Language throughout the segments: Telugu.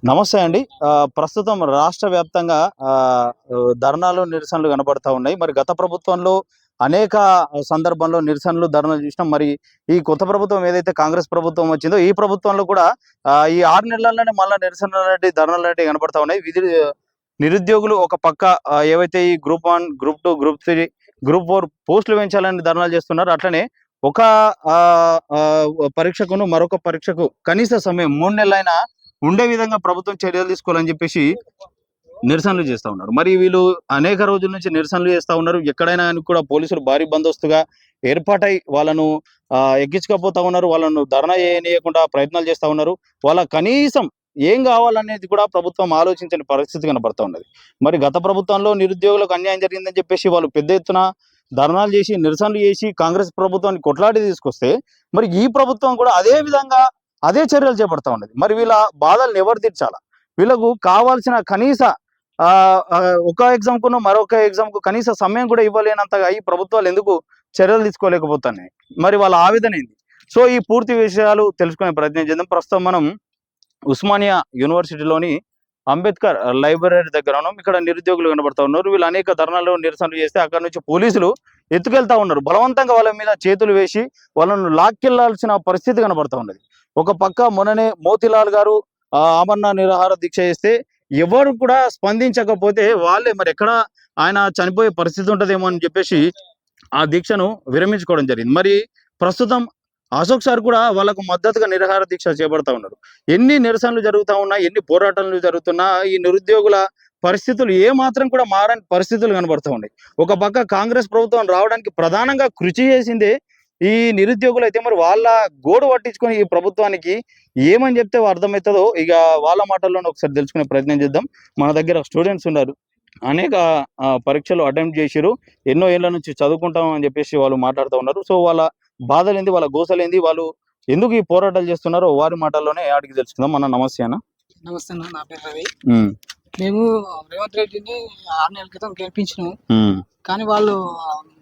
నమస్తే అండి. ప్రస్తుతం రాష్ట్ర వ్యాప్తంగా ధర్నాలు, నిరసనలు కనబడతా ఉన్నాయి. మరి గత ప్రభుత్వంలో అనేక సందర్భంలో నిరసనలు, ధర్నాలు చూసినాం. మరి ఈ కొత్త ప్రభుత్వం ఏదైతే కాంగ్రెస్ ప్రభుత్వం వచ్చిందో, ఈ ప్రభుత్వంలో కూడా ఈ 6 నెలల్లోనే మళ్ళా నిరసనలనేటివి, ధర్నాలనేటివి కనబడతా ఉన్నాయి. నిరుద్యోగులు ఒక పక్క ఏవైతే ఈ గ్రూప్ 1, గ్రూప్ 2, గ్రూప్ 3, గ్రూప్ 4 పోస్టులు పెంచాలని ధర్నాలు చేస్తున్నారు. అట్లనే ఒక పరీక్షకును మరొక పరీక్షకు కనీస సమయం 3 నెలలైనా ఉండే విధంగా ప్రభుత్వం చర్యలు తీసుకోవాలని చెప్పేసి నిరసనలు చేస్తా ఉన్నారు. మరి వీళ్ళు అనేక రోజుల నుంచి నిరసనలు చేస్తా ఉన్నారు. ఎక్కడైనా కూడా పోలీసులు భారీ బందోబస్తుగా ఏర్పాటై వాళ్ళను ఎక్కించుకపోతా ఉన్నారు. వాళ్ళను ధర్నా చేయనీయకుండా ప్రయత్నాలు చేస్తా ఉన్నారు. వాళ్ళ కనీసం ఏం కావాలనేది కూడా ప్రభుత్వం ఆలోచించని పరిస్థితి కనబడతా ఉన్నది. మరి గత ప్రభుత్వంలో నిరుద్యోగులకు అన్యాయం జరిగిందని చెప్పేసి వాళ్ళు పెద్ద ఎత్తున ధర్నాలు చేసి, నిరసనలు చేసి కాంగ్రెస్ ప్రభుత్వాన్ని కొట్లాడి తీసుకొస్తే, మరి ఈ ప్రభుత్వం కూడా అదే విధంగా అదే చర్యలు చేపడతా ఉన్నది. మరి వీళ్ళ బాధలను ఎవరు తీర్చాలా? వీళ్ళకు కావాల్సిన కనీస ఒక ఎగ్జామ్ కును మరొక ఎగ్జామ్ కు కనీస సమయం కూడా ఇవ్వలేనంతగా ఈ ప్రభుత్వాలు ఎందుకు చర్యలు తీసుకోలేకపోతున్నాయి? మరి వాళ్ళ ఆవేదన ఏంది? సో ఈ పూర్తి విషయాలు తెలుసుకునే ప్రయత్నం చేద్దాం. ప్రస్తుతం మనం ఉస్మానియా యూనివర్సిటీలోని అంబేద్కర్ లైబ్రరీ దగ్గర ఉన్నాం. ఇక్కడ నిరుద్యోగులు కనబడతా ఉన్నారు. వీళ్ళు అనేక ధర్నాలు, నిరసనలు చేస్తే అక్కడ నుంచి పోలీసులు ఎత్తుకెళ్తా ఉన్నారు. బలవంతంగా వాళ్ళ మీద చేతులు వేసి వాళ్ళను లాక్కెళ్లాల్సిన పరిస్థితి కనబడతా ఉన్నది. ఒక పక్క మొన్ననే మోతిలాల్ గారు ఆమరణ నిరాహార దీక్ష చేస్తే ఎవరు కూడా స్పందించకపోతే వాళ్ళే మరి ఎక్కడ ఆయన చనిపోయే పరిస్థితి ఉంటదేమో అని చెప్పేసి ఆ దీక్షను విరమించుకోవడం జరిగింది. మరి ప్రస్తుతం అశోక్ సార్ కూడా వాళ్ళకు మద్దతుగా నిరాహార దీక్ష చేపడతా ఉన్నారు. ఎన్ని నిరసనలు జరుగుతూ ఉన్నా, ఎన్ని పోరాటాలు జరుగుతున్నా ఈ నిరుద్యోగుల పరిస్థితులు ఏ మాత్రం కూడా మారని పరిస్థితులు కనబడుతూ ఉన్నాయి. ఒక పక్క కాంగ్రెస్ ప్రభుత్వం రావడానికి ప్రధానంగా కృషి చేసిందే ఈ నిరుద్యోగులు. అయితే మరి వాళ్ళ గోడు పట్టించుకొని ఈ ప్రభుత్వానికి ఏమని చెప్తే అర్థమవుతుందో ఇక వాళ్ళ మాటల్లోనే ఒకసారి తెలుసుకునే ప్రయత్నం చేద్దాం. మన దగ్గర స్టూడెంట్స్ ఉన్నారు. అనేక పరీక్షలు అటెంప్ట్ చేసిరు, ఎన్నో ఏళ్ల నుంచి చదువుకుంటాం అని చెప్పేసి వాళ్ళు మాట్లాడుతూ ఉన్నారు. సో వాళ్ళ బాధలేంది, వాళ్ళ గోసలేంది, వాళ్ళు ఎందుకు ఈ పోరాటాలు చేస్తున్నారో వారి మాటల్లోనే అడిగి తెలుసుకుందాం. మన నమస్తే అన్న. నమస్తే అన్న, నా పేరు రవి. మేము రేవంత్ రెడ్డిని 6 నెలల క్రితం గెలిపించినాము. కానీ వాళ్ళు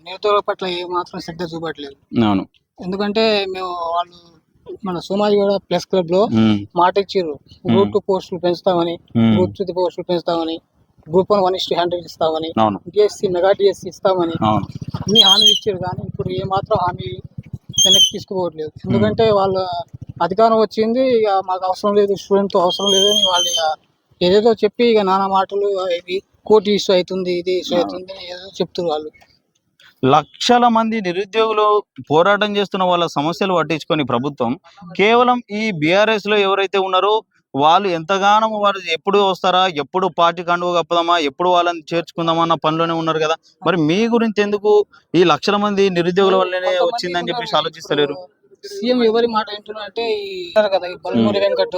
నిరుద్యోగుల పట్ల ఏ మాత్రం శ్రద్ధ చూపట్లేదు. ఎందుకంటే మేము వాళ్ళు మన సోమాజిగూడ ప్రెస్ క్లబ్ లో మాట ఇచ్చారు, గ్రూప్ 2 పోస్టులు పెంచుతామని, గ్రూప్ 3 పోస్టులు పెంచుతామని, గ్రూప్ 1 1:100 ఇస్తామని, డిఎస్సి మెగా డిఎస్సి ఇస్తామని అన్ని హామీలు ఇచ్చారు. కానీ ఇప్పుడు ఏ మాత్రం హామీ వెనక్కి తీసుకుపోవట్లేదు. ఎందుకంటే వాళ్ళ అధికారం వచ్చింది, ఇక మాకు అవసరం లేదు, స్టూడెంట్ అవసరం లేదు అని వాళ్ళు ఇక ఏదేదో చెప్పి ఇక నానా మాటలు, ఇది కోర్టు ఇష్యూ అవుతుంది, ఇది ఇష్యూ అవుతుంది ఏదో చెప్తారు. వాళ్ళు లక్షల మంది నిరుద్యోగులు పోరాటం చేస్తున్న వాళ్ళ సమస్యలు పట్టించుకొని ప్రభుత్వం కేవలం ఈ బీఆర్ఎస్ లో ఎవరైతే ఉన్నారో వాళ్ళు ఎంతగానో వారు ఎప్పుడు వస్తారా, ఎప్పుడు పార్టీ కండువ కప్పదామా, ఎప్పుడు వాళ్ళని చేర్చుకుందామా అన్న పనిలోనే ఉన్నారు కదా. మరి మీ గురించి ఎందుకు ఈ లక్షల మంది నిరుద్యోగుల వల్లనే వచ్చిందని చెప్పేసి ఆలోచిస్తలేరు? సీఎం ఎవరి మాట వింటున్నారంటే కదా, బల్మూరి వెంకట్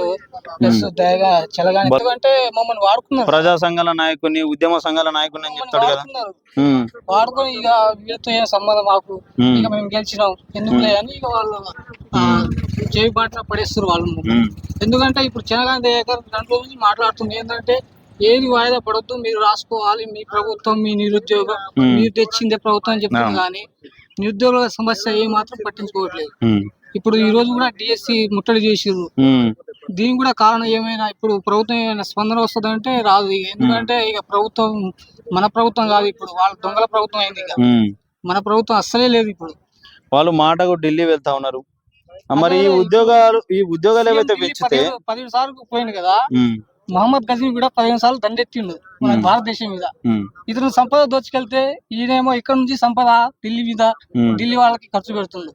ప్లస్ దయగా చెలగాని, ఎందుకంటే మమ్మల్ని వాడుకున్నారు. ప్రజా సంఘాల నాయకుని, ఉద్యమ సంఘాల నాయకుని అని చెప్తాడు కదా, వాడుకొని ఇక వీళ్ళతో ఏం సంబంధం మాకు, ఇక మేము గెలిచినాం ఎందుకులే అని ఇక వాళ్ళు చేయి బాట పడేస్తారు వాళ్ళు. ఎందుకంటే ఇప్పుడు చెలగాని దయాకర్ దాంట్లో నుంచి మాట్లాడుతుంది ఏంటంటే, ఏది వాయిదా పడొద్దు, మీరు రాసుకోవాలి, మీ ప్రభుత్వం, మీ నిరుద్యోగం మీరు తెచ్చిందే ప్రభుత్వం అని చెప్తుంది. కానీ నిరుద్యోగుల సమస్య ఏ మాత్రం పట్టించుకోవట్లేదు. ఇప్పుడు ఈ రోజు కూడా డిఎస్సి ముట్టడి చేసిర్రు. దీనికి కూడా కారణం ఏమైనా ఇప్పుడు ప్రభుత్వం ఏమైనా స్పందన వస్తుందంటే రాదు. ఎందుకంటే ఇక ప్రభుత్వం మన ప్రభుత్వం కాదు, ఇప్పుడు వాళ్ళ దొంగల ప్రభుత్వం అయింది. ఇక మన ప్రభుత్వం అస్సలే లేదు. ఇప్పుడు వాళ్ళు మాటకు ఢిల్లీ వెళ్తా ఉన్నారు. మరి ఈ ఉద్యోగాలు ఏవైతే పెంచితే 15 సార్లు పోయింది కదా. మహమ్మద్ గజనీ కూడా 15 సార్లు దండెత్తిండు మన భారతదేశం మీద. ఇతను సంపద దోచుకెళ్తే ఈయనేమో ఇక్కడ నుంచి సంపద ఢిల్లీ మీద, ఢిల్లీ వాళ్ళకి ఖర్చు పెడుతుండు.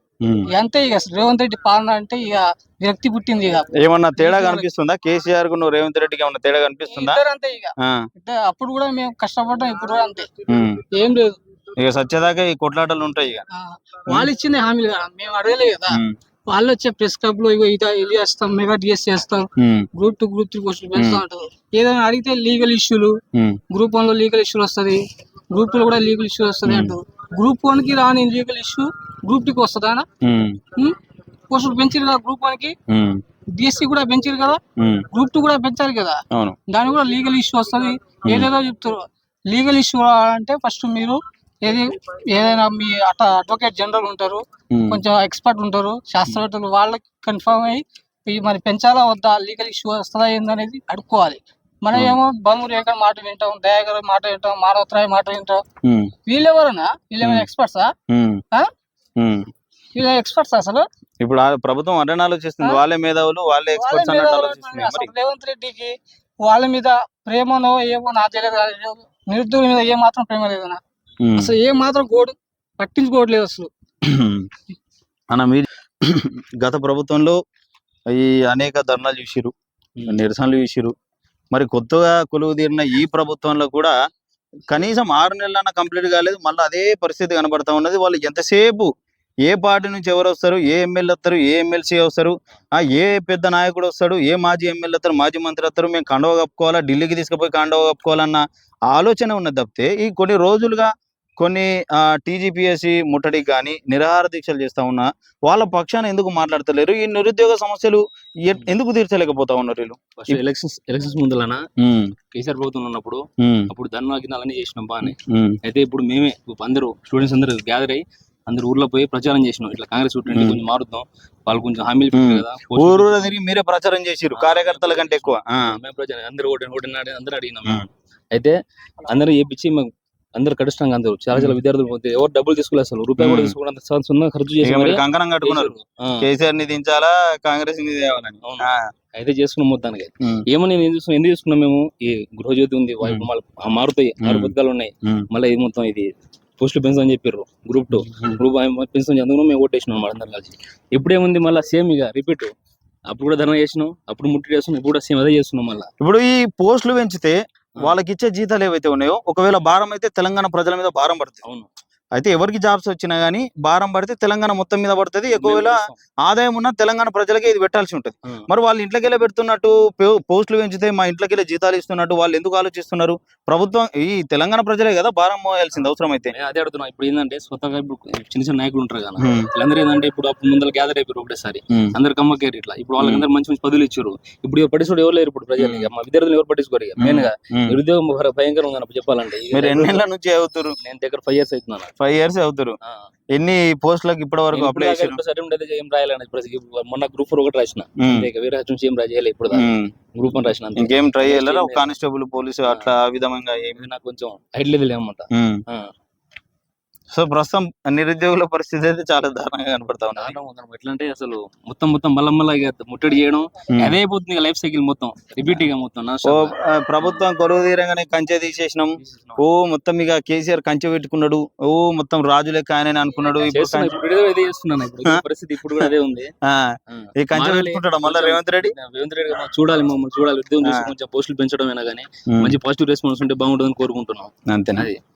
అంతే ఇక రేవంత్ రెడ్డి పాలన అంటే ఇక విరక్తి పుట్టింది. ఇక ఏమన్నా తేడా కనిపిస్తుందా? కేసీఆర్ కు రేవంత్ రెడ్డికి ఏమన్నా తేడా కనిపిస్తుందా? అంతే ఇక అప్పుడు కూడా మేము కష్టపడ్డాం, ఇప్పుడు కూడా అంతే, ఏం లేదు. ఇక సత్యదాకా ఈ కొట్లాటలు ఉంటాయి. ఇక వాళ్ళు ఇచ్చింది హామీలు కదా, మేము అడగలే కదా. వాళ్ళు వచ్చే ప్రెస్ క్లబ్ లో ఇగో ఇది చేస్తాం, మెగా డిఎస్ చేస్తాం, గ్రూప్ 2, గ్రూప్ 3 పోస్టులు పెంచుతా ఉంటారు. ఏదైనా అడిగితే లీగల్ ఇష్యూలు, గ్రూప్ 1 లో లీగల్ ఇష్యూలు వస్తుంది, గ్రూప్ 2 లో కూడా లీగల్ ఇష్యూ వస్తుంది అంటారు. గ్రూప్ 1 కి రాని లీగల్ ఇష్యూ గ్రూప్ 2 కి వస్తుందా? పోస్టులు పెంచారు కదా గ్రూప్ 1 కి, డిఎస్సి కూడా పెంచారు కదా, గ్రూప్ 2 కూడా పెంచారు కదా, దాని కూడా లీగల్ ఇష్యూ వస్తుంది. ఏదేదో చెప్తారు. లీగల్ ఇష్యూ అంటే ఫస్ట్ మీరు ఏదైనా మీ అడ్వకేట్ జనరల్ ఉంటారు, కొంచెం ఎక్స్పర్ట్ ఉంటారు, శాస్త్రవేత్తలు, వాళ్ళకి కన్ఫర్మ్ అయ్యి మరి పెంచాలా వద్దా, లీగల్ ఇష్యూ వస్తుందా ఏందనేది అడుక్కోవాలి. మనం ఏమో బంధు రేఖ మాట వింటాం, దయాగర్ మాట వింటాం, మానవత్రాయ మాట వింటాం. వీళ్ళెవరన్నా? వీళ్ళేమైనా ఎక్స్పర్ట్సా? వీళ్ళ ఎక్స్పర్ట్స్ అసలు? ఇప్పుడు ఆ ప్రభుత్వం అటెండ్ ఆలోచిస్తుంది, వాళ్ళే మేధావులు, వాళ్ళే ఎక్స్పర్ట్స్ అన్నట్టు ఆలోచిస్తున్నారు. అసలు రేవంత్ రెడ్డికి వాళ్ళ మీద ప్రేమనో ఏమో నాకు తెలియదు, కానీ నిరుద్యోగుల మీద ఏ మాత్రం ప్రేమ లేదన్నా. అసలు ఏ మాత్రం పట్టించుకోవట్లేదు అసలు. అన్న మీరు గత ప్రభుత్వంలో ఈ అనేక ధర్నాలు చూసిరు, నిరసనలు చూసిరు, మరి కొత్తగా కొలువు తీరిన ఈ ప్రభుత్వంలో కూడా కనీసం 6 నెలలన్నా కంప్లీట్ కాలేదు, మళ్ళీ అదే పరిస్థితి కనబడతా ఉన్నది. వాళ్ళు ఎంతసేపు ఏ పార్టీ నుంచి ఎవరు వస్తారు, ఏ ఎమ్మెల్యే వస్తారు, ఏ ఎమ్మెల్సీ వస్తారు, ఏ పెద్ద నాయకుడు వస్తాడు, ఏ మాజీ ఎమ్మెల్యే వస్తారు, మాజీ మంత్రి వస్తారు, మేము కండవ కప్పుకోవాలా, ఢిల్లీకి తీసుకుపోయి కండవ కప్పుకోవాలన్న ఆలోచన ఉన్నది తప్పితే ఈ కొన్ని రోజులుగా కొన్ని టీజీపీఎస్సీ ముట్టడికి కానీ నిరాహార దీక్షలు చేస్తా ఉన్నా వాళ్ళ పక్షాన ఎందుకు మాట్లాడతలేరు? ఈ నిరుద్యోగ సమస్యలు ఎందుకు తీర్చలేకపోతా ఉన్నారు వీళ్ళు? ఎలక్షన్స్ ముందులనా కేసీఆర్ ప్రభుత్వం ఉన్నప్పుడు అప్పుడు ధర్నా గిన్నాలన్నీ చేసినాం బాగానే. అయితే ఇప్పుడు మేమే అందరూ స్టూడెంట్స్ అందరూ గ్యాదర్ అయ్యి అందరు ఊర్లో పోయి ప్రచారం చేసినాం, ఇట్లా కాంగ్రెస్ ఉంటే కొంచెం మారుద్దాం, వాళ్ళు కొంచెం హామీలు పెట్టారు కదా. ఊరు తిరిగి మీరే ప్రచారం చేసిరు, కార్యకర్తల కంటే ఎక్కువ. మేము ప్రచారం అందరూ ఓడినాడు అందరూ అడిగినాం. అయితే అందరూ చేపించి అందరు కడిష్టంగా అందరూ చాలా విద్యార్థులు పోతే ఎవరు డబ్బులు తీసుకోలేదు, అసలు రూపాయి కూడా తీసుకోవడం సొంతంగా ఖర్చు చేసి కంకణం కట్టుకున్నారు, కేసీఆర్ ని దించాలా కాంగ్రెస్ ని తేవాలని. అయితే చేసుకున్నాం మొత్తానికి. ఏమో నేను ఎందుకు చూసుకున్నాం మేము, ఈ గృహజ్యోతి ఉంది, మారుతాయి 6 పథకాలు ఉన్నాయి, మళ్ళీ ఇది మొత్తం ఇది పోస్టులు పెన్షన్ అని చెప్పారు, గ్రూప్ 2 గ్రూప్ పెన్షన్ అందుకు మేము ఓటేసినాం అన్నమాట అందరం కలిసి. ఇప్పుడేముంది మళ్ళీ సేమ్ ఇక రిపీట్, అప్పుడు కూడా ధర్నా చేసినాం, అప్పుడు ముట్టి చేస్తున్నాం, ఇప్పుడు కూడా సేమ్ అదే చేస్తున్నాం. మళ్ళీ ఇప్పుడు ఈ పోస్టులు పెంచితే వాళ్ళకి ఇచ్చే జీతాలు ఏవైతే ఉన్నాయో ఒకవేళ భారం అయితే తెలంగాణ ప్రజల మీద భారం పడుతుంది. అవును, అయితే ఎవరికి జాబ్స్ వచ్చినా గానీ భారం పడితే తెలంగాణ మొత్తం మీద పడుతుంది. ఎక్కువవేళ ఆదాయం ఉన్న తెలంగాణ ప్రజలకే ఇది పెట్టాల్సి ఉంటుంది. మరి వాళ్ళు ఇంట్లోకెళ్ళి పెడుతున్నట్టు పోస్టులు పెంచితే మా ఇంట్లోకెళ్ళి జీతాలు ఇస్తున్నట్టు వాళ్ళు ఎందుకు ఆలోచిస్తున్నారు? ప్రభుత్వం ఈ తెలంగాణ ప్రజలే కదా భారం మోయాల్సింది అవసరం అయితే. అదే అడుగుతున్నాం. ఇప్పుడు ఏంటంటే స్వతహాగా ఇప్పుడు చిన్న చిన్న నాయకులు ఉంటారు కదా, వీళ్ళందరూ ఏంటంటే ఇప్పుడు అప్పుడు ముందర గ్యాదర్ అయిపోయారు ఒకటేసారి, అందరు కమ్మకేరు ఇట్లా. ఇప్పుడు వాళ్ళందరూ మంచి మంచి పదవులు ఇచ్చారు, ఇప్పుడు పట్టించుకోవడం ఎవరు లేరు. ఇప్పుడు ప్రజలు మా విద్యార్థులు ఎవరు పట్టించుకోరు. మెయిన్ గా నిరుద్యోగం భయంకరంగా ఉందని చెప్పాలంటే. మీరు ఎన్ని నెలల నుంచి అవుతారు? నేను దగ్గర 5 years అవుతున్నాను. 5 years అవుతారు. ఎన్ని పోస్టులకు ఇప్పటి వరకు అప్లై చేశారు? ఏం రాయాలని మొన్న గ్రూప్ 4 ఒకటి రాసిన, వేరే నుంచి ఏం రాయాలి ఇప్పుడు గ్రూప్ 1 రాసిన. ఇంకేం ట్రై చేయాలి? కానిస్టేబుల్ పోలీసు అట్లా ఆ విధంగా ఏమి నాకు కొంచెం ఐడియా లేదు అనమాట. సో ప్రస్తుతం నిరుద్యోగుల పరిస్థితి అయితే చాలా దారుణంగా కనపడతా ఉంది. ఎట్లా అంటే అసలు మొత్తం మళ్ళీ ముట్టడి చేయడం అదే అయిపోతుంది లైఫ్ సైకిల్ మొత్తం రిపీట్ గా మొత్తం. ప్రభుత్వం కొలువు తీరంగానే కంచె తీసేసినాం, ఓ మొత్తం ఇక కేసీఆర్ కంచె పెట్టుకున్నాడు, ఓ మొత్తం రాజు లెక్క ఆయన అనుకున్నాడు. పరిస్థితి ఇప్పుడు కూడా అదే ఉంది. ఈ కంచె పెట్టుకుంటాడు మళ్ళీ రేవంత్ రెడ్డి చూడాలి, మమ్మల్ని చూడాలి, ఉద్యోగం చేసి కొంచెం పోస్టులు పెంచడమైనా కానీ మంచి పాజిటివ్ రెస్పాన్స్ ఉంటే బాగుంటుందని కోరుకుంటున్నాం. అంతేనా?